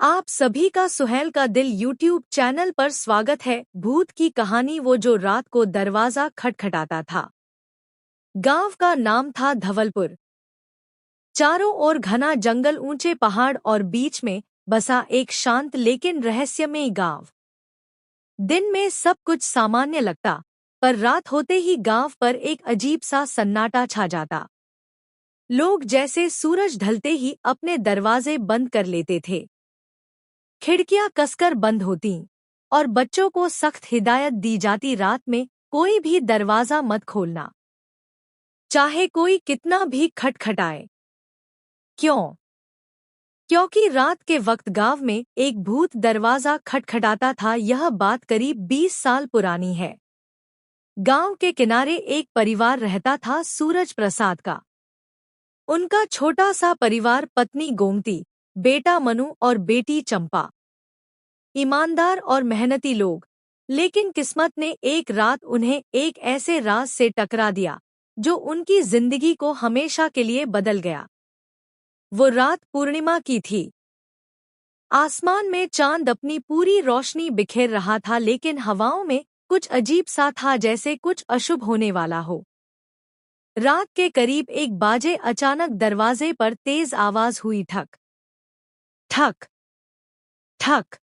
आप सभी का सुहेल का दिल यूट्यूब चैनल पर स्वागत है। भूत की कहानी, वो जो रात को दरवाजा खटखटाता था। गांव का नाम था धवलपुर। चारों ओर घना जंगल, ऊंचे पहाड़ और बीच में बसा एक शांत लेकिन रहस्यमयी गांव। दिन में सब कुछ सामान्य लगता, पर रात होते ही गांव पर एक अजीब सा सन्नाटा छा जाता। लोग जैसे सूरज ढलते ही अपने दरवाजे बंद कर लेते थे। खिड़कियां कसकर बंद होतीं और बच्चों को सख्त हिदायत दी जाती, रात में कोई भी दरवाजा मत खोलना, चाहे कोई कितना भी खटखटाए। क्यों? क्योंकि रात के वक्त गांव में एक भूत दरवाजा खटखटाता था। यह बात करीब 20 साल पुरानी है। गांव के किनारे एक परिवार रहता था, सूरज प्रसाद का। उनका छोटा सा परिवार, पत्नी गोमती, बेटा मनु और बेटी चंपा। ईमानदार और मेहनती लोग। लेकिन किस्मत ने एक रात उन्हें एक ऐसे राज से टकरा दिया जो उनकी जिंदगी को हमेशा के लिए बदल गया। वो रात पूर्णिमा की थी। आसमान में चांद अपनी पूरी रोशनी बिखेर रहा था, लेकिन हवाओं में कुछ अजीब सा था, जैसे कुछ अशुभ होने वाला हो। रात के करीब 1 बजे अचानक दरवाजे पर तेज आवाज हुई, ठक ठक ठक।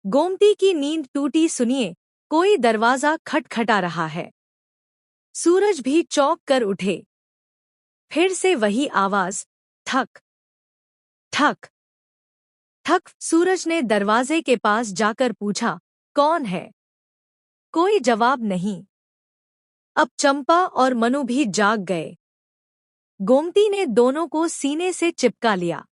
गोमती की नींद टूटी। सुनिए, कोई दरवाजा खटखटा रहा है। सूरज भी चौंक कर उठे। फिर से वही आवाज, ठक ठक ठक। सूरज ने दरवाजे के पास जाकर पूछा, कौन है? कोई जवाब नहीं। अब चंपा और मनु भी जाग गए। गोमती ने दोनों को सीने से चिपका लिया।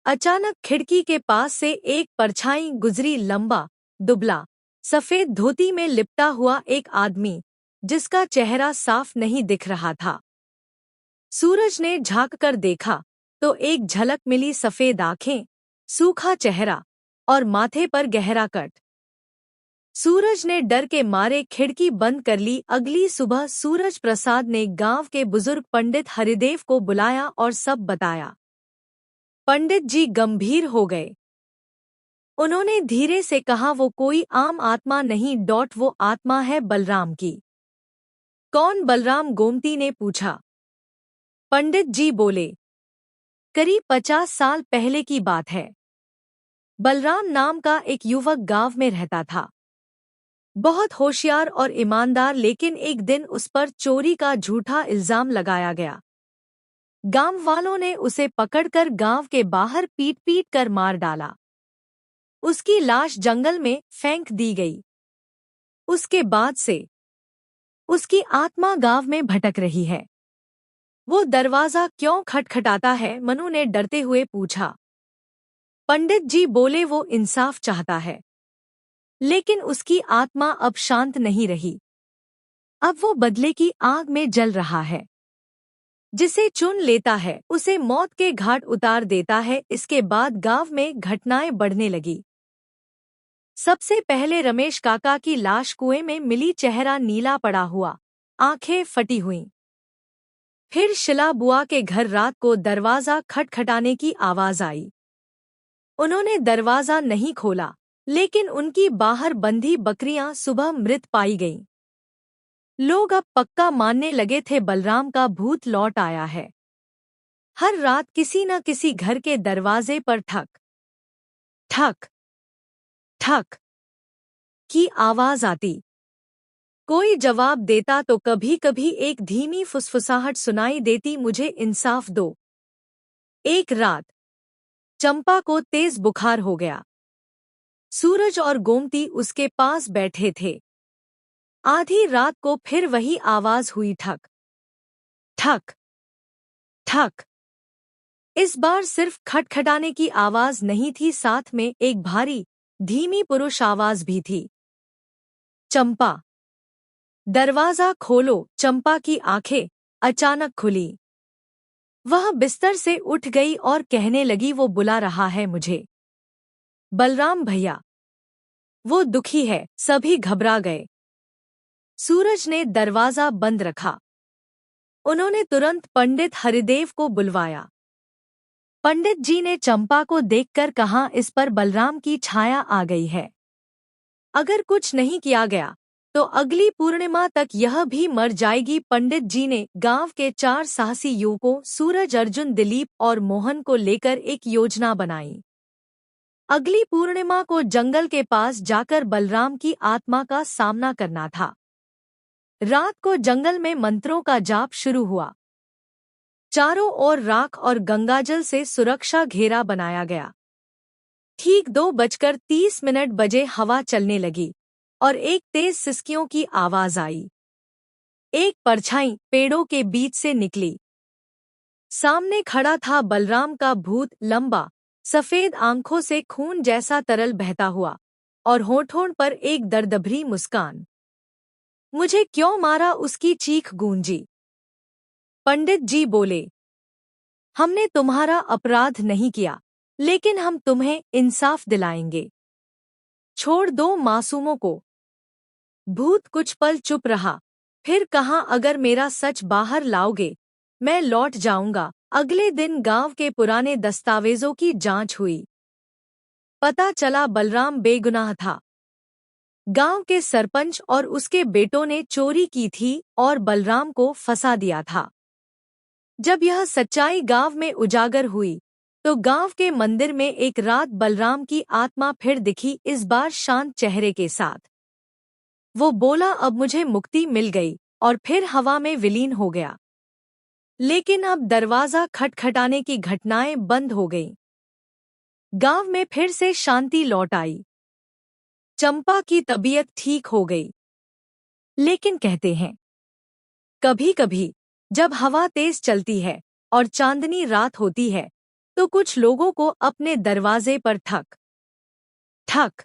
अचानक खिड़की के पास से एक परछाई गुजरी, लंबा, दुबला, सफेद धोती में लिपटा हुआ एक आदमी, जिसका चेहरा साफ नहीं दिख रहा था। सूरज ने झांककर देखा तो एक झलक मिली, सफेद आंखें, सूखा चेहरा और माथे पर गहरा कट। सूरज ने डर के मारे खिड़की बंद कर ली। अगली सुबह सूरज प्रसाद ने गांव के बुजुर्ग पंडित हरिदेव को बुलाया और सब बताया। पंडित जी गंभीर हो गए। उन्होंने धीरे से कहा, वो कोई आम आत्मा नहीं, वो आत्मा है बलराम की। कौन बलराम? गोमती ने पूछा। पंडित जी बोले, करीब 50 साल पहले की बात है। बलराम नाम का एक युवक गांव में रहता था। बहुत होशियार और ईमानदार, लेकिन एक दिन उस पर चोरी का झूठा इल्जाम लगाया गया। गांव वालों ने उसे पकड़कर गांव के बाहर पीट पीट कर मार डाला। उसकी लाश जंगल में फेंक दी गई। उसके बाद से उसकी आत्मा गांव में भटक रही है। वो दरवाजा क्यों खटखटाता है? मनु ने डरते हुए पूछा। पंडित जी बोले, वो इंसाफ चाहता है, लेकिन उसकी आत्मा अब शांत नहीं रही। अब वो बदले की आग में जल रहा है। जिसे चुन लेता है उसे मौत के घाट उतार देता है। इसके बाद गांव में घटनाएं बढ़ने लगी। सबसे पहले रमेश काका की लाश कुएं में मिली, चेहरा नीला पड़ा हुआ, आंखें फटी हुईं। फिर शिला बुआ के घर रात को दरवाजा खटखटाने की आवाज आई। उन्होंने दरवाजा नहीं खोला, लेकिन उनकी बाहर बंधी बकरियां सुबह मृत पाई गईं। लोग अब पक्का मानने लगे थे, बलराम का भूत लौट आया है। हर रात किसी न किसी घर के दरवाजे पर ठक ठक ठक की आवाज आती। कोई जवाब देता तो कभी कभी एक धीमी फुसफुसाहट सुनाई देती, मुझे इंसाफ दो। एक रात चंपा को तेज बुखार हो गया। सूरज और गोमती उसके पास बैठे थे। आधी रात को फिर वही आवाज हुई, ठक ठक ठक। इस बार सिर्फ खटखटाने की आवाज नहीं थी, साथ में एक भारी, धीमी पुरुष आवाज भी थी। चंपा, दरवाजा खोलो। चंपा की आंखें अचानक खुली। वह बिस्तर से उठ गई और कहने लगी, वो बुला रहा है मुझे। बलराम भैया। वो दुखी है। सभी घबरा गए। सूरज ने दरवाजा बंद रखा। उन्होंने तुरंत पंडित हरिदेव को बुलवाया। पंडित जी ने चंपा को देखकर कहा, इस पर बलराम की छाया आ गई है। अगर कुछ नहीं किया गया तो अगली पूर्णिमा तक यह भी मर जाएगी। पंडित जी ने गांव के 4 साहसी युवकों सूरज, अर्जुन, दिलीप और मोहन को लेकर एक योजना बनाई। अगली पूर्णिमा को जंगल के पास जाकर बलराम की आत्मा का सामना करना था। रात को जंगल में मंत्रों का जाप शुरू हुआ। चारों ओर राख और गंगाजल से सुरक्षा घेरा बनाया गया। ठीक 2:30 बजे हवा चलने लगी और एक तेज सिसकियों की आवाज आई। एक परछाई पेड़ों के बीच से निकली। सामने खड़ा था बलराम का भूत, लंबा, सफेद, आंखों से खून जैसा तरल बहता हुआ और होठों पर एक दर्दभरी मुस्कान। मुझे क्यों मारा? उसकी चीख गूंजी। पंडित जी बोले, हमने तुम्हारा अपराध नहीं किया, लेकिन हम तुम्हें इंसाफ दिलाएंगे। छोड़ दो मासूमों को। भूत कुछ पल चुप रहा, फिर कहा, अगर मेरा सच बाहर लाओगे मैं लौट जाऊंगा। अगले दिन गांव के पुराने दस्तावेजों की जांच हुई। पता चला बलराम बेगुनाह था। गांव के सरपंच और उसके बेटों ने चोरी की थी और बलराम को फंसा दिया था। जब यह सच्चाई गांव में उजागर हुई तो गांव के मंदिर में एक रात बलराम की आत्मा फिर दिखी, इस बार शांत चेहरे के साथ। वो बोला, अब मुझे मुक्ति मिल गई, और फिर हवा में विलीन हो गया। लेकिन अब दरवाजा खटखटाने की घटनाएं बंद हो गईं। गांव में फिर से शांति लौट आई। चंपा की तबीयत ठीक हो गई। लेकिन कहते हैं, कभी-कभी जब हवा तेज चलती है और चांदनी रात होती है तो कुछ लोगों को अपने दरवाजे पर ठक ठक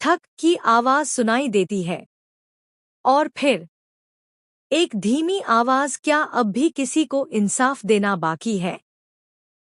ठक की आवाज सुनाई देती है। और फिर एक धीमी आवाज, क्या अब भी किसी को इंसाफ देना बाकी है?